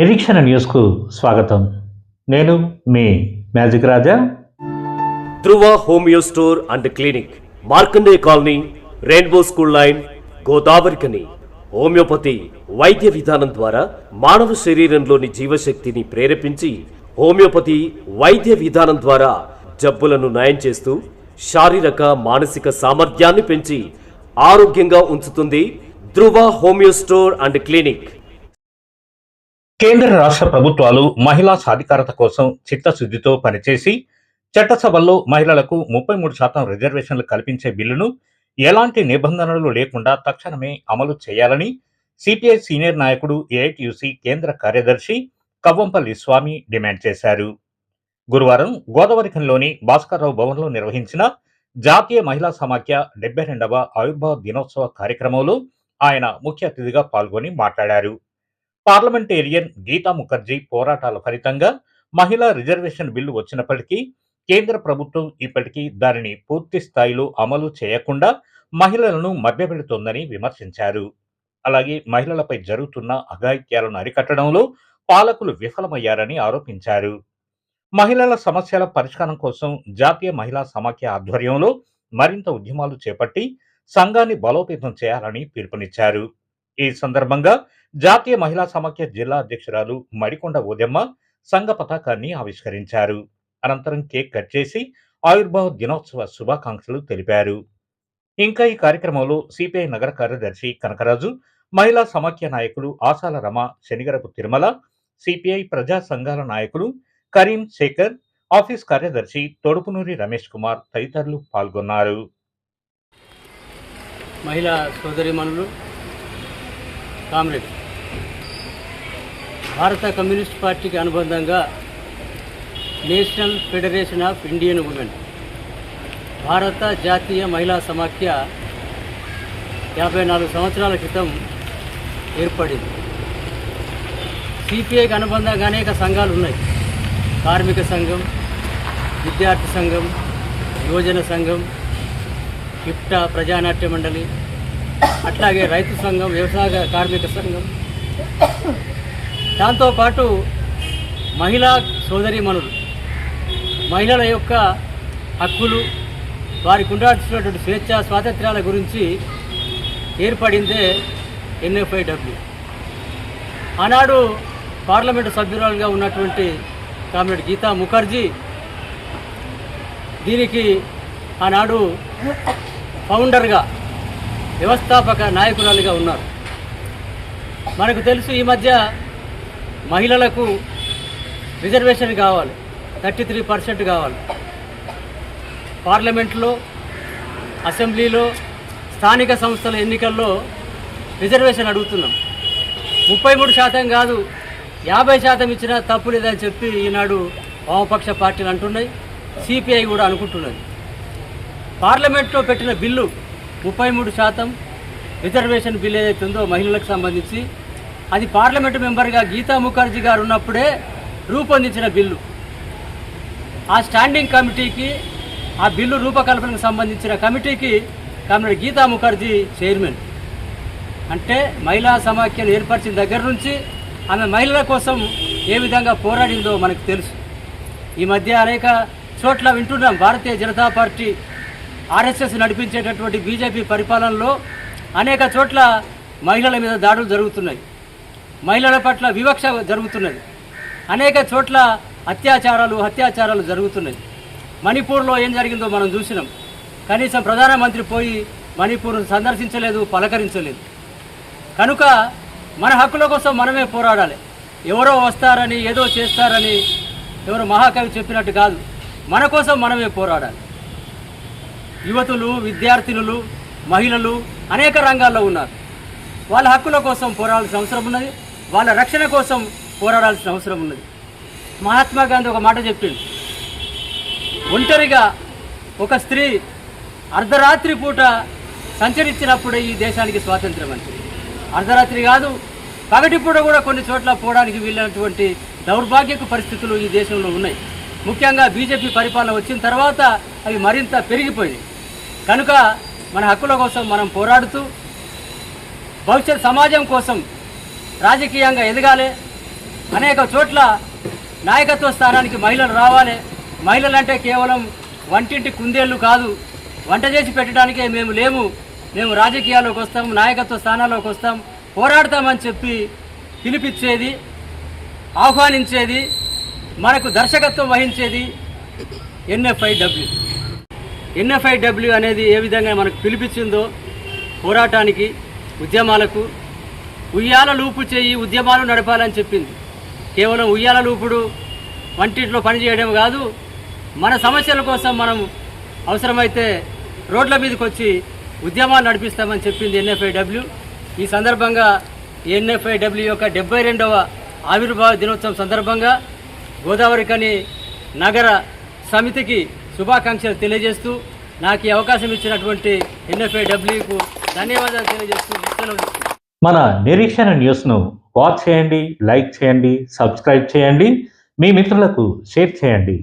నిరీక్షణ న్యూస్కు స్వాగతం. నేను మీ magic Raja. Dhruva homeo store and clinic, Markande colony, rainbow school line, గోదావరికని. హోమియోపతి వైద్య విధానం ద్వారా మానవ శరీరంలోని జీవశక్తిని ప్రేరేపించి హోమియోపతి వైద్య విధానం ద్వారా జబ్బులను నయం చేస్తూ శారీరక మానసిక సామర్థ్యాన్ని పెంచి ఆరోగ్యంగా ఉంచుతుంది. ధృవ హోమియో స్టోర్ అండ్ క్లినిక్. కేంద్ర రాష్ట్ర ప్రభుత్వాలు మహిళా సాధికారత కోసం చిత్తశుద్ధితో పనిచేసి చట్టసభల్లో మహిళలకు 33% రిజర్వేషన్లు కల్పించే బిల్లును ఎలాంటి నిబంధనలు లేకుండా తక్షణమే అమలు చేయాలని సిపిఐ సీనియర్ నాయకుడు ఏఐటియుసి కేంద్ర కార్యదర్శి కవ్వంపల్లి స్వామి డిమాండ్ చేశారు. గురువారం గోదావరిఖనిలోని భాస్కర్రావు భవన్లో నిర్వహించిన జాతీయ మహిళా సమాఖ్య 72వ ఆవిర్భావ దినోత్సవ కార్యక్రమంలో ఆయన ముఖ్య అతిథిగా పాల్గొని మాట్లాడారు. పార్లమెంటేరియన్ గీతా ముఖర్జీ పోరాటాల ఫలితంగా మహిళా రిజర్వేషన్ బిల్లు వచ్చినప్పటికీ కేంద్ర ప్రభుత్వం ఇప్పటికీ దానిని పూర్తి స్థాయిలో అమలు చేయకుండా మహిళలను మభ్యపెడుతోందని విమర్శించారు. అలాగే మహిళలపై జరుగుతున్న అఘాయిత్యాలను అరికట్టడంలో పాలకులు విఫలమయ్యారని ఆరోపించారు. మహిళల సమస్యల పరిష్కారం కోసం జాతీయ మహిళా సమాఖ్య ఆధ్వర్యంలో మరింత ఉద్యమాలు చేపట్టి సంఘాన్ని బలోపేతం చేయాలని పిలుపునిచ్చారు. ఈ సందర్భంగా జాతీయ మహిళా సమాఖ్య జిల్లా అధ్యక్షురాలు మడికొండ ఉదయమ్మ సంఘ పతాకాన్ని ఆవిష్కరించారు. అనంతరం కేక్ కట్ చేసి ఆవిర్భావ దినోత్సవ శుభాకాంక్షలు తెలిపారు. ఇంకా ఈ కార్యక్రమంలో సిపిఐ నగర కార్యదర్శి కనకరాజు, మహిళా సమాఖ్య నాయకులు ఆశాల రమ, శనిగరపు తిరుమల, సిపిఐ ప్రజా సంఘాల నాయకులు కరీం, శేఖర్, ఆఫీస్ కార్యదర్శి తొడుపునూరి రమేష్ కుమార్ తదితరులు పాల్గొన్నారు. మహిళా సోదరిమణులు, కామ్రేడ్, భారత కమ్యూనిస్ట్ పార్టీకి అనుబంధంగా national federation of Indian women, భారత జాతీయ మహిళా సమాఖ్య 54 సంవత్సరాల క్రితం ఏర్పడింది. సిపిఐకి అనుబంధంగా అనేక సంఘాలు ఉన్నాయి. కార్మిక సంఘం, విద్యార్థి సంఘం, యువజన సంఘం, ఇప్టా ప్రజానాట్య మండలి, అట్లాగే రైతు సంఘం, వ్యవసాయ కార్మిక సంఘం, దాంతోపాటు మహిళా సోదరీమణులు మహిళల యొక్క హక్కులు, వారికి ఉండాల్సినటువంటి స్వేచ్ఛ స్వాతంత్ర్యాల గురించి ఏర్పడిందే ఎన్ఎఫ్ఐడబ్ల్యూ. ఆనాడు పార్లమెంటు సభ్యురాలుగా ఉన్నటువంటి కామ్రేడ్ గీతా ముఖర్జీ దీనికి ఆనాడు ఫౌండర్గా, వ్యవస్థాపక నాయకురాలుగా ఉన్నారు. మనకు తెలుసు, ఈ మధ్య మహిళలకు రిజర్వేషన్ కావాలి, 33% కావాలి. పార్లమెంట్లో, అసెంబ్లీలో, స్థానిక సంస్థల ఎన్నికల్లో రిజర్వేషన్ అడుగుతున్నాం. 33% కాదు, 50% ఇచ్చినా తప్పు లేదని చెప్పి ఈనాడు వామపక్ష పార్టీలు అంటున్నాయి, సిపిఐ కూడా అనుకుంటున్నది. పార్లమెంట్లో పెట్టిన బిల్లు 33% రిజర్వేషన్ బిల్ ఏదైతే ఉందో మహిళలకు సంబంధించి, అది పార్లమెంటు మెంబర్గా గీతా ముఖర్జీ గారు ఉన్నప్పుడే రూపొందించిన బిల్లు. ఆ స్టాండింగ్ కమిటీకి, ఆ బిల్లు రూపకల్పనకు సంబంధించిన కమిటీకి కామ్రేడ్ గీతా ముఖర్జీ చైర్మన్. అంటే మహిళా సమాఖ్యను ఏర్పరిచిన దగ్గర నుంచి ఆమె మహిళల కోసం ఏ విధంగా పోరాడిందో మనకు తెలుసు. ఈ మధ్య అనేక చోట్ల వింటున్నాం, Bharatiya Janata party, RSS నడిపించేటటువంటి BJP పరిపాలనలో అనేక చోట్ల మహిళల మీద దాడులు జరుగుతున్నాయి, మహిళల పట్ల వివక్ష జరుగుతున్నది, అనేక చోట్ల హత్యాచారాలు జరుగుతున్నాయి. మణిపూర్లో ఏం జరిగిందో మనం చూసినాం. కనీసం ప్రధానమంత్రి పోయి మణిపూర్ను సందర్శించలేదు, పలకరించలేదు. కనుక మన హక్కుల కోసం మనమే పోరాడాలి. ఎవరో వస్తారని, ఏదో చేస్తారని ఎవరో మహాకవి చెప్పినట్టు కాదు, మన కోసం మనమే పోరాడాలి. యువతులు, విద్యార్థినులు, మహిళలు అనేక రంగాల్లో ఉన్నారు. వాళ్ళ హక్కుల కోసం పోరాడాల్సిన అవసరం ఉన్నది, వాళ్ళ రక్షణ కోసం పోరాడాల్సిన అవసరం ఉన్నది. మహాత్మా గాంధీ ఒక మాట చెప్పింది, ఒంటరిగా ఒక స్త్రీ అర్ధరాత్రి పూట సంచరించినప్పుడే ఈ దేశానికి స్వాతంత్ర్యం అంటే. అర్ధరాత్రి కాదు, పగటిపూట కూడా కొన్ని చోట్ల పోవడానికి వీలైనటువంటి దౌర్భాగ్యపు పరిస్థితులు ఈ దేశంలో ఉన్నాయి. ముఖ్యంగా బీజేపీ పరిపాలన వచ్చిన తర్వాత అవి మరింత పెరిగిపోయినాయి. కనుక మన హక్కుల కోసం మనం పోరాడుతూ భవిష్యత్ సమాజం కోసం రాజకీయంగా ఎదగాలి, అనేక చోట్ల నాయకత్వ స్థానానికి మహిళలు రావాలి. మహిళలు అంటే కేవలం వంటింటి కుందేళ్ళు కాదు, వంట చేసి పెట్టడానికే మేము లేము, మేము రాజకీయాల్లోకి వస్తాం, నాయకత్వ స్థానాల్లోకి వస్తాం, పోరాడతామని చెప్పి పిలిపించేది, ఆహ్వానించేది, మనకు దర్శకత్వం వహించేది ఎన్ఎఫ్ఐడబ్ల్యూ అనేది ఏ విధంగా మనకు పిలిపించిందో పోరాటానికి, ఉద్యమాలకు, ఉయ్యాల లూపు చేయి ఉద్యమాలు నడపాలని చెప్పింది. కేవలం ఉయ్యాల లూపుడు వంటింట్లో పనిచేయడం కాదు, మన సమస్యల కోసం మనం అవసరమైతే రోడ్ల మీదకి వచ్చి ఉద్యమాలు నడిపిస్తామని చెప్పింది ఎన్ఎఫ్ఐడబ్ల్యూ. ఈ సందర్భంగా ఎన్ఎఫ్ఐడబ్ల్యూ యొక్క 72వ ఆవిర్భావ దినోత్సవం సందర్భంగా గోదావరికని నగర సమితికి శుభాకాంక్షలు తెలియజేస్తూ నాకు ఈ అవకాశం ఇచ్చినటువంటి ఎన్ఎఫ్ఐడబ్ల్యూకు ధన్యవాదాలు తెలియజేస్తూ సెలవు. మన నిరీక్షణ న్యూస్ను వాచ్ చేయండి, లైక్ చేయండి, సబ్స్క్రైబ్ చేయండి, మీ మిత్రులకు షేర్ చేయండి.